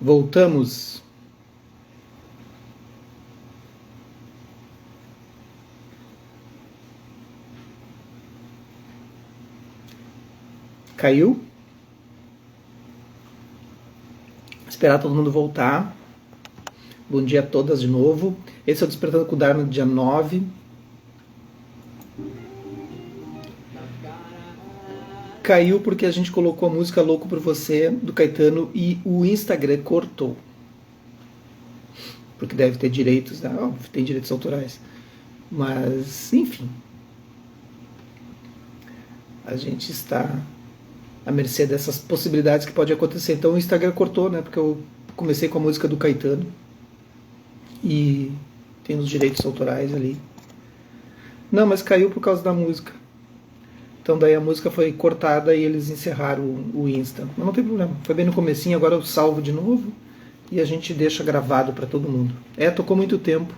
Voltamos. Caiu? Esperar todo mundo voltar. Bom dia a todas de novo. Esse é o Despertando com o Dharma, dia 9. Caiu porque a gente colocou a música Louco por Você, do Caetano, e o Instagram cortou. Porque deve ter direitos, né? Óbvio, tem direitos autorais. Mas, enfim. A gente está à mercê dessas possibilidades que podem acontecer. Então o Instagram cortou, né? Porque eu comecei com a música do Caetano. E tem os direitos autorais ali. Não, mas caiu por causa da música. Então daí a música foi cortada e eles encerraram o Insta. Mas não tem problema. Foi bem no comecinho, agora eu salvo de novo e a gente deixa gravado para todo mundo. Tocou muito tempo.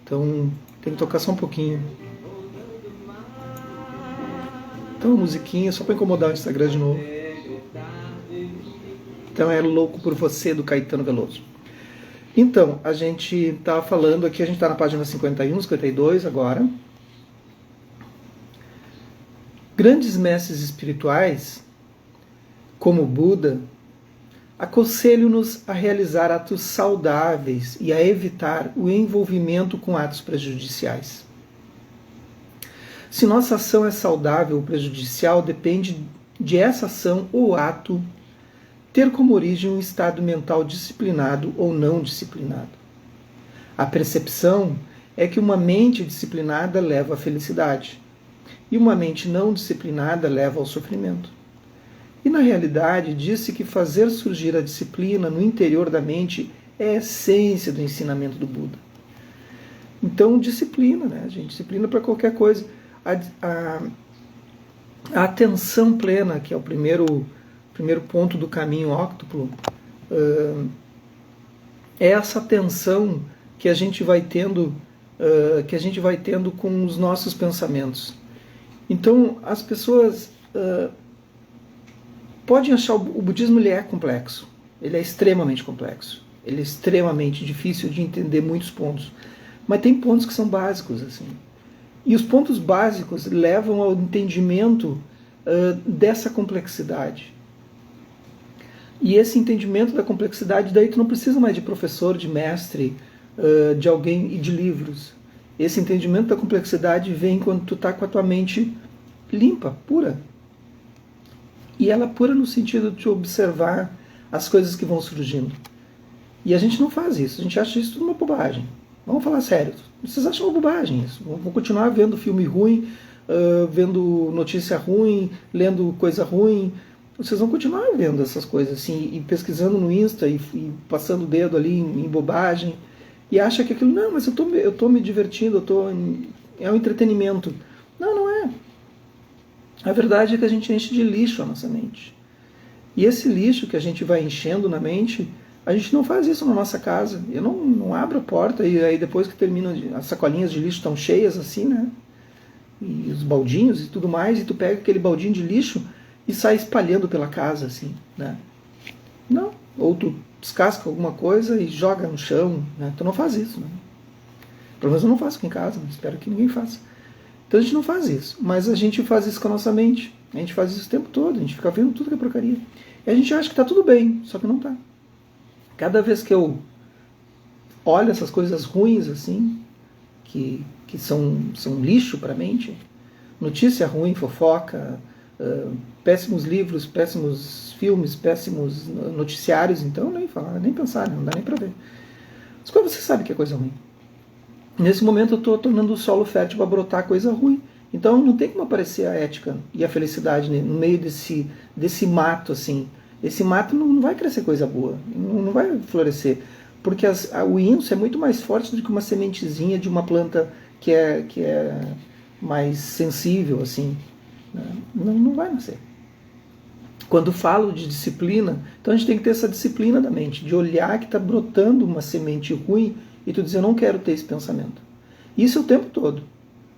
Então tem que tocar só um pouquinho. Então, musiquinha, só para incomodar o Instagram de novo. Então, é Louco por Você, do Caetano Veloso. Então, a gente estava falando aqui, a gente está na página 51, 52 agora. Grandes mestres espirituais, como Buda, aconselham-nos a realizar atos saudáveis e a evitar o envolvimento com atos prejudiciais. Se nossa ação é saudável ou prejudicial, depende de essa ação ou ato ter como origem um estado mental disciplinado ou não disciplinado. A percepção é que uma mente disciplinada leva à felicidade e uma mente não disciplinada leva ao sofrimento. E na realidade, disse que fazer surgir a disciplina no interior da mente é a essência do ensinamento do Buda. Então, disciplina, né, gente? Disciplina para qualquer coisa. A atenção plena, que é o primeiro ponto do caminho óctuplo, é essa atenção que a gente vai tendo com os nossos pensamentos. Então, as pessoas podem achar o budismo, ele é complexo, ele é extremamente complexo, ele é extremamente difícil de entender muitos pontos, mas tem pontos que são básicos, assim. E os pontos básicos levam ao entendimento dessa complexidade. E esse entendimento da complexidade, daí tu não precisa mais de professor, de mestre, de alguém e de livros. Esse entendimento da complexidade vem quando tu está com a tua mente limpa, pura. E ela pura no sentido de observar as coisas que vão surgindo. E a gente não faz isso, a gente acha isso tudo uma bobagem. Vamos falar sério, vocês acham uma bobagem isso. Vão continuar vendo filme ruim, vendo notícia ruim, lendo coisa ruim. Vocês vão continuar vendo essas coisas assim, e pesquisando no Insta, e passando o dedo ali em bobagem, e acha que aquilo, não, mas eu tô me divertindo, é um entretenimento. Não, não é. A verdade é que a gente enche de lixo a nossa mente. E esse lixo que a gente vai enchendo na mente, a gente não faz isso na nossa casa. Eu não abro a porta e aí depois que termina, as sacolinhas de lixo estão cheias assim, né? E os baldinhos e tudo mais, e tu pega aquele baldinho de lixo e sai espalhando pela casa, assim, né? Não. Ou tu descasca alguma coisa e joga no chão, né? Tu não faz isso, né? Pelo menos eu não faço aqui em casa, né? Espero que ninguém faça. Então a gente não faz isso, mas a gente faz isso com a nossa mente. A gente faz isso o tempo todo, a gente fica vendo tudo que é porcaria. E a gente acha que tá tudo bem, só que não tá. Cada vez que eu olho essas coisas ruins, assim, que são lixo para a mente, notícia ruim, fofoca, péssimos livros, péssimos filmes, péssimos noticiários, então nem falar, nem pensar, não dá nem para ver. Mas como você sabe que é coisa ruim? Nesse momento eu estou tornando o solo fértil para brotar coisa ruim. Então não tem como aparecer a ética e a felicidade no meio desse mato, assim. Esse mato não vai crescer coisa boa, não vai florescer, porque o índice é muito mais forte do que uma sementezinha de uma planta que é mais sensível, assim. Não vai nascer. Quando falo de disciplina, então a gente tem que ter essa disciplina da mente, de olhar que está brotando uma semente ruim e tu dizer, eu não quero ter esse pensamento. Isso é o tempo todo.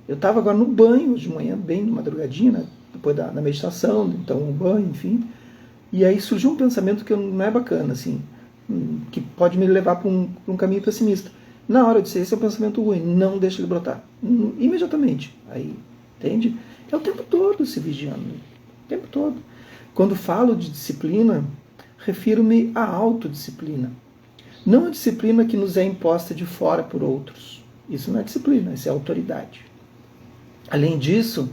Eu estava agora no banho, hoje de manhã, bem de madrugadinha, né, depois da meditação, então um banho, enfim. E aí surgiu um pensamento que não é bacana, assim. que pode me levar para um caminho pessimista. Na hora de ser esse é um pensamento ruim, não deixa ele brotar. Imediatamente. Aí, entende? É o tempo todo se vigiando. O tempo todo. Quando falo de disciplina, refiro-me à autodisciplina. Não a disciplina que nos é imposta de fora por outros. Isso não é disciplina, isso é autoridade. Além disso,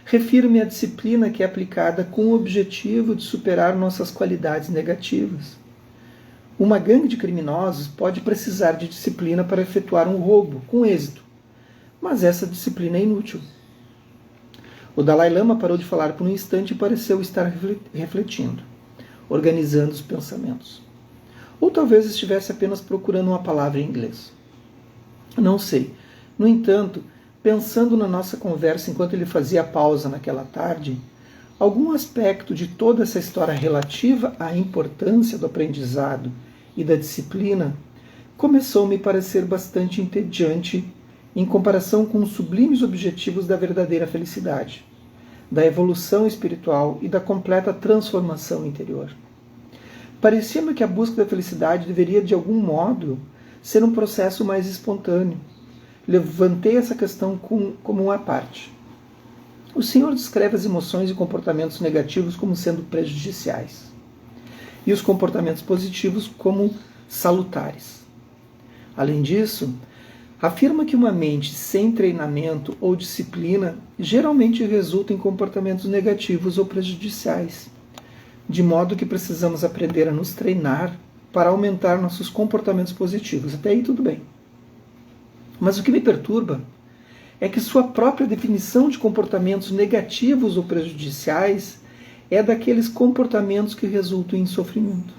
refiro-me à disciplina que é aplicada com o objetivo de superar nossas qualidades negativas. Uma gangue de criminosos pode precisar de disciplina para efetuar um roubo com êxito, mas essa disciplina é inútil. O Dalai Lama parou de falar por um instante e pareceu estar refletindo, organizando os pensamentos. Ou talvez estivesse apenas procurando uma palavra em inglês. Não sei. No entanto, pensando na nossa conversa enquanto ele fazia pausa naquela tarde, algum aspecto de toda essa história relativa à importância do aprendizado e da disciplina começou a me parecer bastante entediante em comparação com os sublimes objetivos da verdadeira felicidade, da evolução espiritual e da completa transformação interior. Parecia-me que a busca da felicidade deveria, de algum modo, ser um processo mais espontâneo. Levantei essa questão como uma parte. O Senhor descreve as emoções e comportamentos negativos como sendo prejudiciais, e os comportamentos positivos como salutares. Além disso, afirma que uma mente sem treinamento ou disciplina geralmente resulta em comportamentos negativos ou prejudiciais, de modo que precisamos aprender a nos treinar para aumentar nossos comportamentos positivos. Até aí tudo bem. Mas o que me perturba é que sua própria definição de comportamentos negativos ou prejudiciais é daqueles comportamentos que resultam em sofrimento.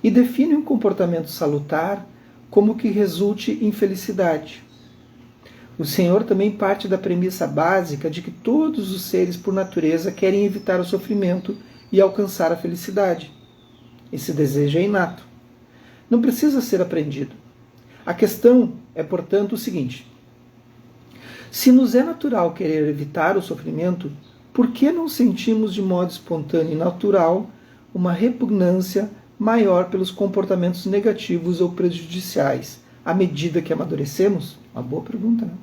E define um comportamento salutar como que resulte em felicidade. O Senhor também parte da premissa básica de que todos os seres, por natureza, querem evitar o sofrimento e alcançar a felicidade. Esse desejo é inato. Não precisa ser aprendido. A questão é, portanto, o seguinte: se nos é natural querer evitar o sofrimento, por que não sentimos de modo espontâneo e natural uma repugnância maior pelos comportamentos negativos ou prejudiciais à medida que amadurecemos? Uma boa pergunta, né?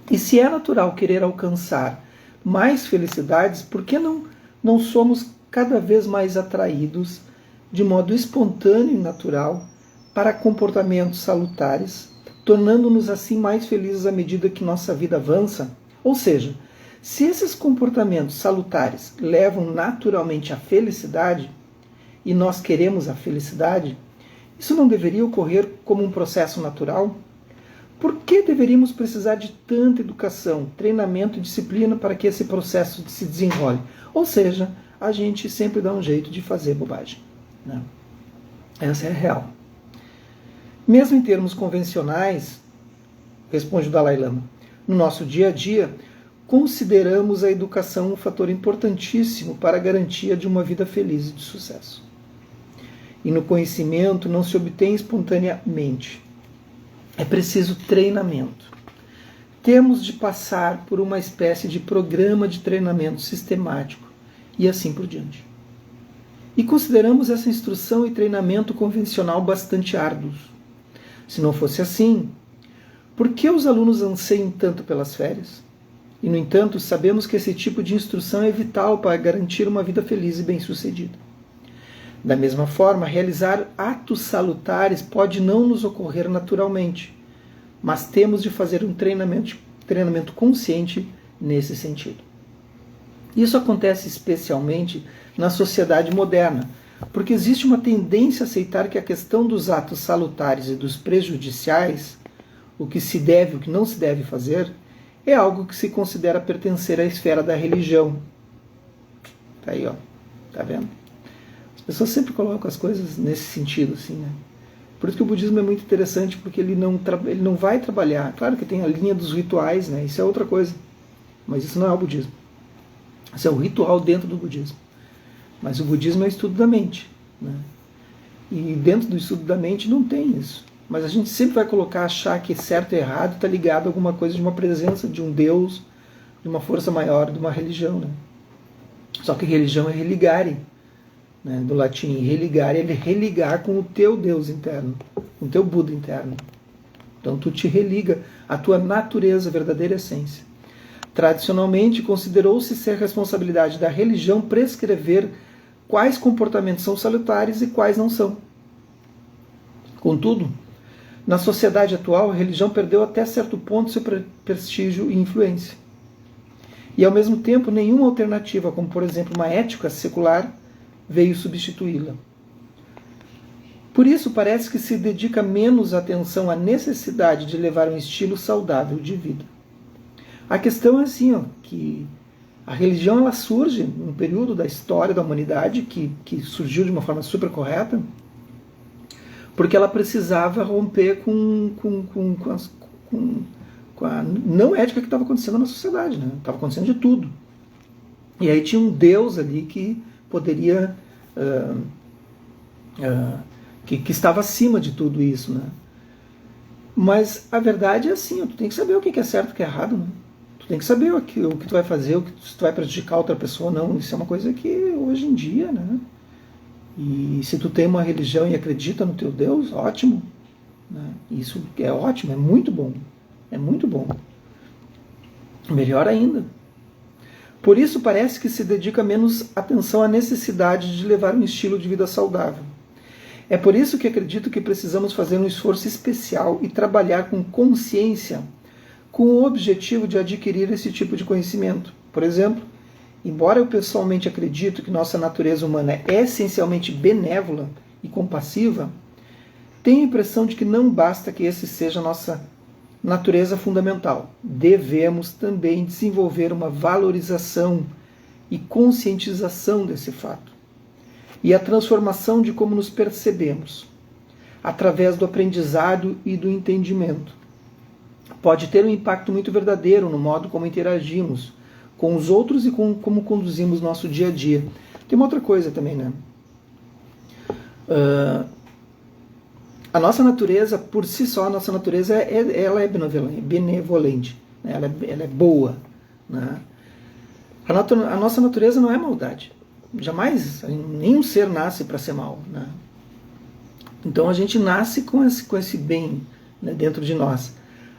E se é natural querer alcançar mais felicidades, por que não somos cada vez mais atraídos de modo espontâneo e natural para comportamentos salutares, tornando-nos assim mais felizes à medida que nossa vida avança? Ou seja, se esses comportamentos salutares levam naturalmente à felicidade, e nós queremos a felicidade, isso não deveria ocorrer como um processo natural? Por que deveríamos precisar de tanta educação, treinamento e disciplina para que esse processo se desenrole? Ou seja, a gente sempre dá um jeito de fazer bobagem, né? Essa é a real. Mesmo em termos convencionais, responde o Dalai Lama, no nosso dia a dia, consideramos a educação um fator importantíssimo para a garantia de uma vida feliz e de sucesso. E no conhecimento não se obtém espontaneamente. É preciso treinamento. Temos de passar por uma espécie de programa de treinamento sistemático e assim por diante. E consideramos essa instrução e treinamento convencional bastante árduos. Se não fosse assim, por que os alunos anseiam tanto pelas férias? E, no entanto, sabemos que esse tipo de instrução é vital para garantir uma vida feliz e bem-sucedida. Da mesma forma, realizar atos salutares pode não nos ocorrer naturalmente, mas temos de fazer um treinamento consciente nesse sentido. Isso acontece especialmente na sociedade moderna, porque existe uma tendência a aceitar que a questão dos atos salutares e dos prejudiciais, o que se deve e o que não se deve fazer, é algo que se considera pertencer à esfera da religião. Tá aí, ó. Tá vendo? As pessoas sempre colocam as coisas nesse sentido, assim, né? Por isso que o budismo é muito interessante, porque ele não vai trabalhar. Claro que tem a linha dos rituais, né? Isso é outra coisa. Mas isso não é o budismo. Isso é o ritual dentro do budismo. Mas o budismo é o estudo da mente, né? E dentro do estudo da mente não tem isso. Mas a gente sempre vai achar que certo e errado está ligado a alguma coisa de uma presença, de um Deus, de uma força maior, de uma religião, né? Só que religião é religare. né, do latim religar, ele religar com o teu Deus interno, com o teu Buda interno. Então tu te religa à tua natureza, verdadeira essência. Tradicionalmente, considerou-se ser responsabilidade da religião prescrever quais comportamentos são salutares e quais não são. Contudo, na sociedade atual, a religião perdeu até certo ponto seu prestígio e influência. E, ao mesmo tempo, nenhuma alternativa, como, por exemplo, uma ética secular, veio substituí-la. Por isso, parece que se dedica menos atenção à necessidade de levar um estilo saudável de vida. A questão é assim, que a religião ela surge num período da história da humanidade que surgiu de uma forma super correta, porque ela precisava romper com a não ética que estava acontecendo na sociedade, né? Estava acontecendo de tudo. E aí tinha um Deus ali que poderia... que estava acima de tudo isso, né? Mas a verdade é assim, tu tem que saber o que é certo e o que é errado, né? Tu tem que saber o que tu vai fazer, se tu vai prejudicar outra pessoa ou não. Isso é uma coisa que hoje em dia, né? E se tu tem uma religião e acredita no teu Deus, ótimo, né? Isso é ótimo, é muito bom. É muito bom. Melhor ainda. Por isso parece que se dedica menos atenção à necessidade de levar um estilo de vida saudável. É por isso que acredito que precisamos fazer um esforço especial e trabalhar com consciência, com o objetivo de adquirir esse tipo de conhecimento. Por exemplo, embora eu pessoalmente acredito que nossa natureza humana é essencialmente benévola e compassiva, tenho a impressão de que não basta que esse seja a nossa natureza fundamental. Devemos também desenvolver uma valorização e conscientização desse fato. E a transformação de como nos percebemos, através do aprendizado e do entendimento. Pode ter um impacto muito verdadeiro no modo como interagimos com os outros e com como conduzimos nosso dia a dia. Tem uma outra coisa também, né? A nossa natureza, por si só, a nossa natureza ela é benevolente, né? Ela é boa, né? A nossa natureza não é maldade. Jamais, nenhum ser nasce para ser mal, né? Então a gente nasce com esse bem, né, dentro de nós.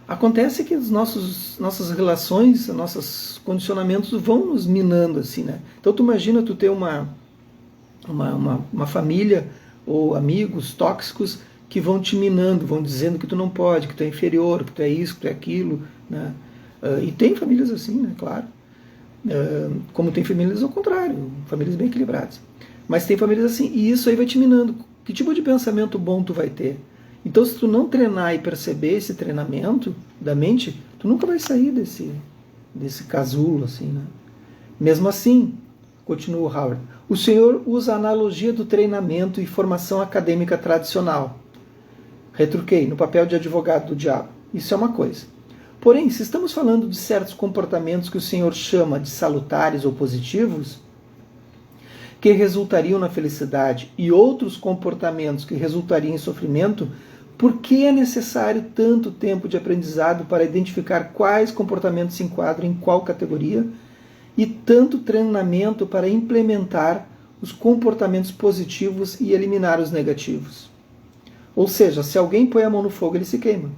Acontece que nossas relações, nossos condicionamentos vão nos minando assim, né? Então tu imagina tu ter uma família ou amigos tóxicos que vão te minando, vão dizendo que tu não pode, que tu é inferior, que tu é isso, que tu é aquilo, né? E tem famílias assim, né? Claro. Como tem famílias ao contrário, famílias bem equilibradas. Mas tem famílias assim, e isso aí vai te minando. Que tipo de pensamento bom tu vai ter? Então, se tu não treinar e perceber esse treinamento da mente, tu nunca vai sair desse casulo, assim, né? Mesmo assim, continua o Howard, o senhor usa a analogia do treinamento e formação acadêmica tradicional. Retruquei, no papel de advogado do diabo. Isso é uma coisa. Porém, se estamos falando de certos comportamentos que o senhor chama de salutares ou positivos, que resultariam na felicidade, e outros comportamentos que resultariam em sofrimento, por que é necessário tanto tempo de aprendizado para identificar quais comportamentos se enquadram em qual categoria, e tanto treinamento para implementar os comportamentos positivos e eliminar os negativos? Ou seja, se alguém põe a mão no fogo, ele se queima.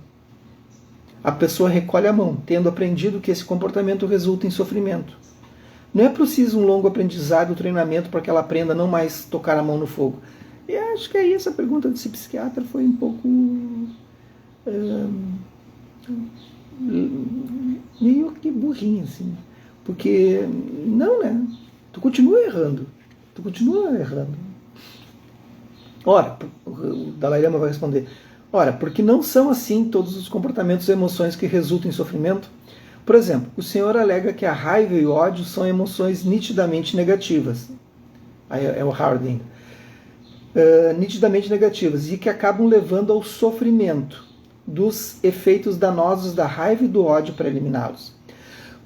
A pessoa recolhe a mão, tendo aprendido que esse comportamento resulta em sofrimento. Não é preciso um longo aprendizado ou treinamento para que ela aprenda a não mais tocar a mão no fogo. E acho que aí essa pergunta desse psiquiatra foi um pouco... meio que burrinha, assim. Porque, não, né? Tu continua errando. Ora, o Dalai Lama vai responder... Ora, porque não são assim todos os comportamentos e emoções que resultam em sofrimento? Por exemplo, o senhor alega que a raiva e o ódio são emoções nitidamente negativas. Aí é o Harding. Nitidamente negativas e que acabam levando ao sofrimento dos efeitos danosos da raiva e do ódio para eliminá-los.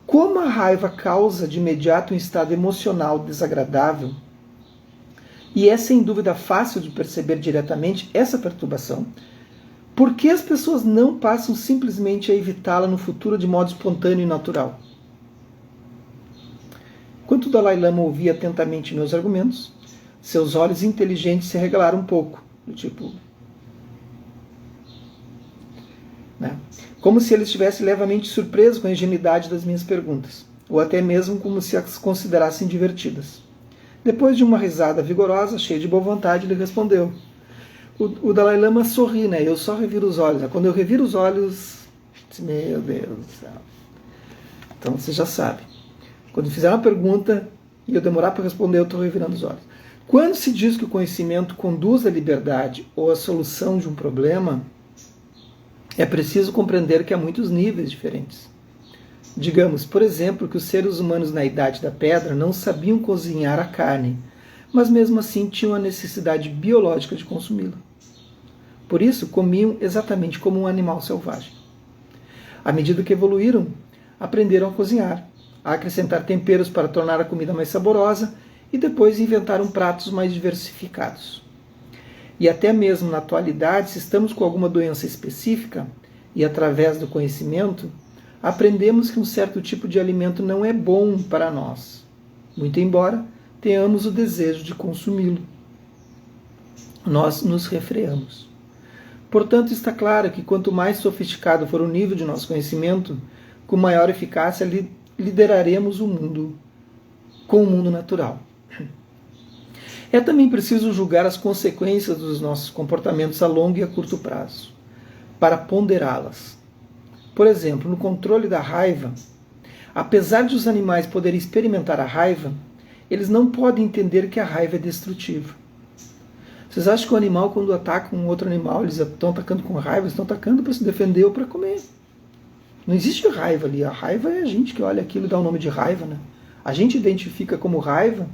Como a raiva causa de imediato um estado emocional desagradável, e é sem dúvida fácil de perceber diretamente essa perturbação, por que as pessoas não passam simplesmente a evitá-la no futuro de modo espontâneo e natural? Enquanto o Dalai Lama ouvia atentamente meus argumentos, Seus olhos inteligentes se regalaram um pouco, do tipo, né? Como se ele estivesse levemente surpreso com a ingenuidade das minhas perguntas, ou até mesmo como se as considerassem divertidas. Depois de uma risada vigorosa, cheia de boa vontade, ele respondeu. O Dalai Lama sorri, né? Eu só reviro os olhos. Quando eu reviro os olhos, meu Deus do céu. Então você já sabe. Quando fizer uma pergunta e eu demorar para responder, eu estou revirando os olhos. Quando se diz que o conhecimento conduz à liberdade ou à solução de um problema, é preciso compreender que há muitos níveis diferentes. Digamos, por exemplo, que os seres humanos na Idade da Pedra não sabiam cozinhar a carne, mas mesmo assim tinham a necessidade biológica de consumi-la. Por isso, comiam exatamente como um animal selvagem. À medida que evoluíram, aprenderam a cozinhar, a acrescentar temperos para tornar a comida mais saborosa e depois inventaram pratos mais diversificados. E até mesmo na atualidade, se estamos com alguma doença específica e através do conhecimento, aprendemos que um certo tipo de alimento não é bom para nós, muito embora tenhamos o desejo de consumi-lo. Nós nos refreamos. Portanto, está claro que quanto mais sofisticado for o nível de nosso conhecimento, com maior eficácia lideraremos o mundo com o mundo natural. É também preciso julgar as consequências dos nossos comportamentos a longo e a curto prazo, para ponderá-las. Por exemplo, no controle da raiva, apesar de os animais poderem experimentar a raiva, eles não podem entender que a raiva é destrutiva. Vocês acham que o animal, quando ataca um outro animal, eles estão atacando com raiva, eles estão atacando para se defender ou para comer. Não existe raiva ali. A raiva é a gente que olha aquilo e dá o nome de raiva, né? A gente identifica como raiva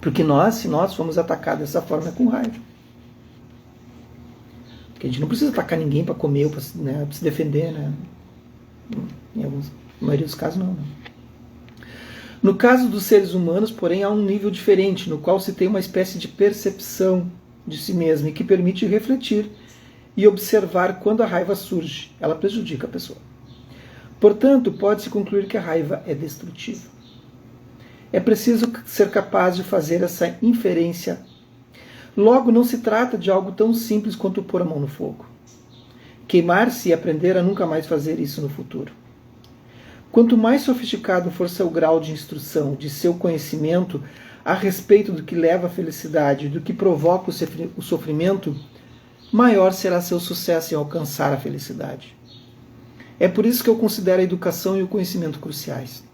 porque se nós fomos atacados dessa forma, é com raiva. Porque a gente não precisa atacar ninguém para comer ou para se defender, né? Na maioria dos casos, não. No caso dos seres humanos, porém, há um nível diferente, no qual se tem uma espécie de percepção de si mesmo e que permite refletir e observar quando a raiva surge. Ela prejudica a pessoa. Portanto, pode-se concluir que a raiva é destrutiva. É preciso ser capaz de fazer essa inferência. Logo, não se trata de algo tão simples quanto pôr a mão no fogo. Queimar-se e aprender a nunca mais fazer isso no futuro. Quanto mais sofisticado for seu grau de instrução, de seu conhecimento a respeito do que leva à felicidade, do que provoca o sofrimento, maior será seu sucesso em alcançar a felicidade. É por isso que eu considero a educação e o conhecimento cruciais.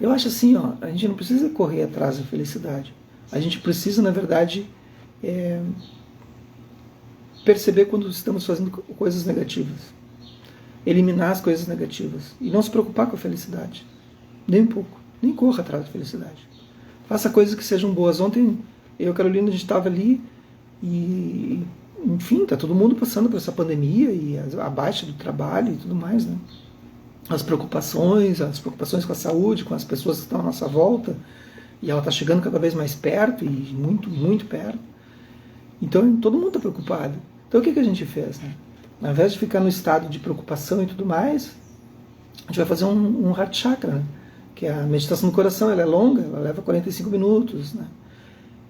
Eu acho assim, a gente não precisa correr atrás da felicidade. A gente precisa, na verdade, perceber quando estamos fazendo coisas negativas. Eliminar as coisas negativas. E não se preocupar com a felicidade. Nem um pouco. Nem corra atrás da felicidade. Faça coisas que sejam boas. Ontem, eu e a Carolina, a gente estava ali e, enfim, está todo mundo passando por essa pandemia e a baixa do trabalho e tudo mais, né? As preocupações com a saúde, com as pessoas que estão à nossa volta, e ela está chegando cada vez mais perto, e muito, muito perto. Então, todo mundo está preocupado. Então, o que a gente fez, né? Ao invés de ficar no estado de preocupação e tudo mais, a gente vai fazer um Heart Chakra, né? Que é a meditação do coração. Ela é longa, ela leva 45 minutos, né?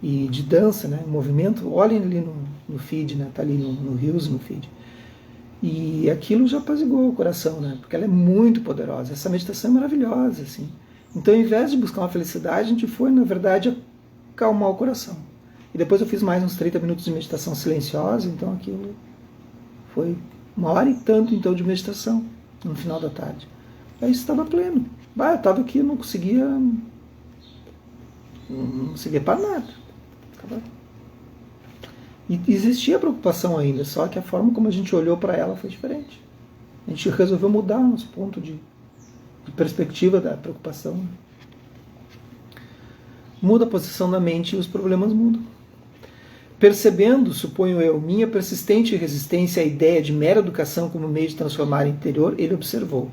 E de dança, né? Movimento. Olhem ali no feed, né? Está ali no Reels, no feed. E aquilo já apaziguou o coração, né? Porque ela é muito poderosa. Essa meditação é maravilhosa, assim. Então, ao invés de buscar uma felicidade, a gente foi, na verdade, acalmar o coração. E depois eu fiz mais uns 30 minutos de meditação silenciosa, então aquilo foi 1h e tanto, então, de meditação no final da tarde. Aí estava pleno. Eu estava aqui, não conseguia para nada. E existia preocupação ainda, só que a forma como a gente olhou para ela foi diferente. A gente resolveu mudar o nosso ponto de perspectiva da preocupação. Muda a posição da mente e os problemas mudam. Percebendo, suponho eu, minha persistente resistência à ideia de mera educação como meio de transformar o interior, ele observou.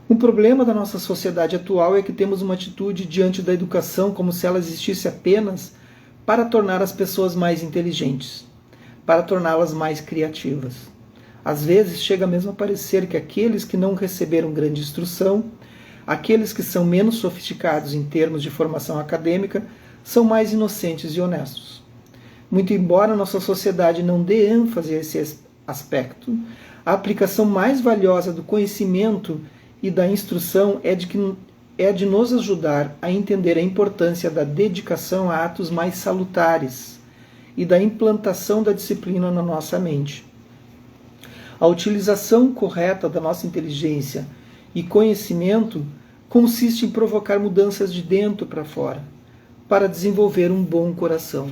Um problema da nossa sociedade atual é que temos uma atitude diante da educação como se ela existisse apenas para tornar as pessoas mais inteligentes, para torná-las mais criativas. Às vezes chega mesmo a parecer que aqueles que não receberam grande instrução Aqueles que são menos sofisticados em termos de formação acadêmica são mais inocentes e honestos. Muito embora nossa sociedade não dê ênfase a esse aspecto, a aplicação mais valiosa do conhecimento e da instrução é de nos ajudar a entender a importância da dedicação a atos mais salutares e da implantação da disciplina na nossa mente. A utilização correta da nossa inteligência e conhecimento consiste em provocar mudanças de dentro para fora, para desenvolver um bom coração.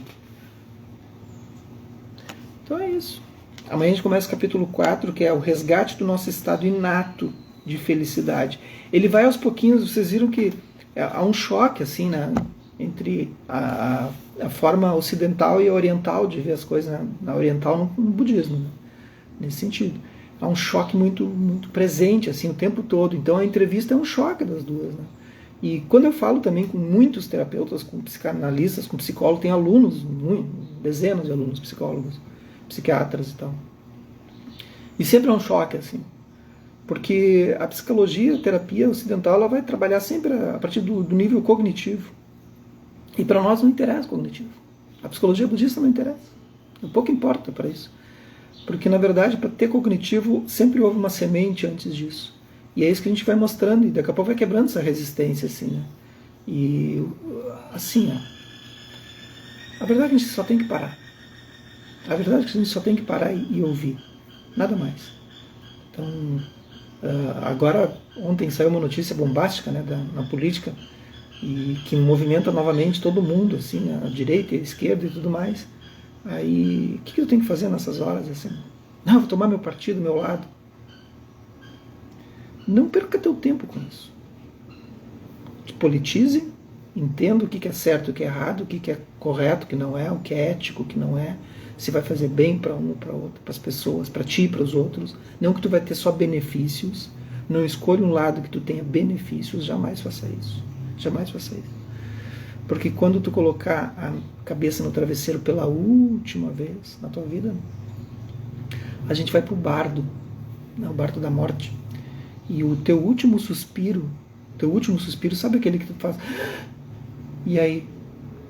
Então é isso. Amanhã a gente começa o capítulo 4, que é o resgate do nosso estado inato de felicidade. Ele vai aos pouquinhos, vocês viram que há um choque assim, né, entre a forma ocidental e a oriental de ver as coisas, né, na oriental no budismo, né, nesse sentido. Há um choque muito, muito presente assim, o tempo todo. Então a entrevista é um choque das duas. Né? E quando eu falo também com muitos terapeutas, com psicanalistas, com psicólogos, tem alunos, dezenas de alunos psicólogos, psiquiatras e tal. E sempre é um choque, assim. Porque a psicologia, a terapia ocidental, ela vai trabalhar sempre a partir do nível cognitivo. E para nós não interessa o cognitivo. A psicologia budista não interessa. Pouco importa para isso. Porque, na verdade, para ter cognitivo, sempre houve uma semente antes disso. E é isso que a gente vai mostrando, e daqui a pouco vai quebrando essa resistência, assim, né? E, assim, ó, a verdade é que a gente só tem que parar. A verdade é que a gente só tem que parar e ouvir. Nada mais. Então, agora, ontem saiu uma notícia bombástica, né, na política, e que movimenta novamente todo mundo, assim, a direita e a esquerda e tudo mais. Aí, o que eu tenho que fazer nessas horas, assim? Não, vou tomar meu partido, meu lado. Não perca teu tempo com isso. Politize, entenda o que é certo, o que é errado, o que é correto, o que não é, o que é ético, o que não é, se vai fazer bem para um, para outro, para as pessoas, para ti, para os outros. Não que tu vai ter só benefícios. Não escolha um lado que tu tenha benefícios, jamais faça isso. Jamais faça isso. Porque quando tu colocar a cabeça no travesseiro pela última vez na tua vida, a gente vai para o bardo, né, o bardo da morte. E o teu último suspiro, sabe aquele que tu faz? E aí,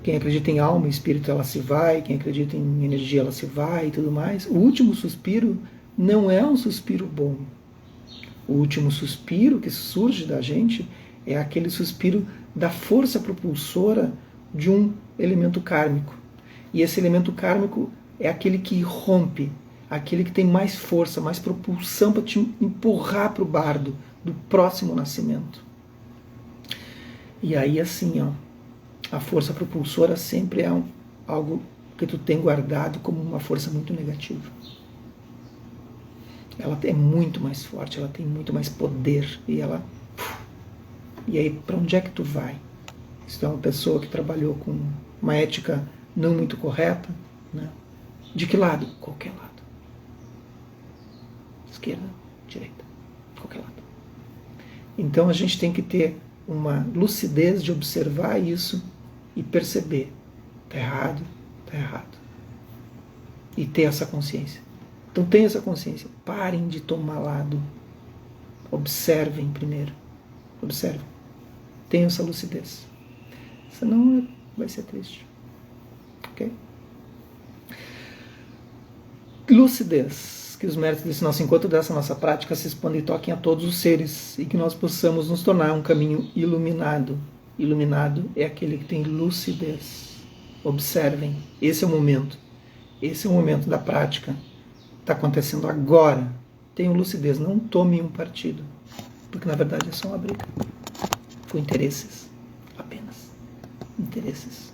quem acredita em alma, espírito, ela se vai, quem acredita em energia, ela se vai e tudo mais. O último suspiro não é um suspiro bom. O último suspiro que surge da gente é aquele suspiro da força propulsora de um elemento kármico. E esse elemento kármico é aquele que rompe, aquele que tem mais força, mais propulsão para te empurrar para o bardo do próximo nascimento. E aí, assim, ó, a força propulsora sempre é algo que tu tem guardado como uma força muito negativa. Ela é muito mais forte, ela tem muito mais poder. E aí, para onde é que tu vai? Se tu é uma pessoa que trabalhou com uma ética não muito correta, né? De que lado? Qualquer lado. Esquerda, direita, qualquer lado. Então a gente tem que ter uma lucidez de observar isso e perceber. Está errado, está errado. E ter essa consciência. Então tenha essa consciência. Parem de tomar lado. Observem primeiro. Observem. Tenham essa lucidez. Senão vai ser triste. Ok? Lucidez. Que os méritos desse nosso encontro, dessa nossa prática, se expandem e toquem a todos os seres e que nós possamos nos tornar um caminho iluminado. Iluminado é aquele que tem lucidez. Observem. Esse é o momento. Esse é o momento da prática. Está acontecendo agora. Tenham lucidez. Não tomem um partido. Porque na verdade é só uma briga. Com interesses. Apenas. Interesses.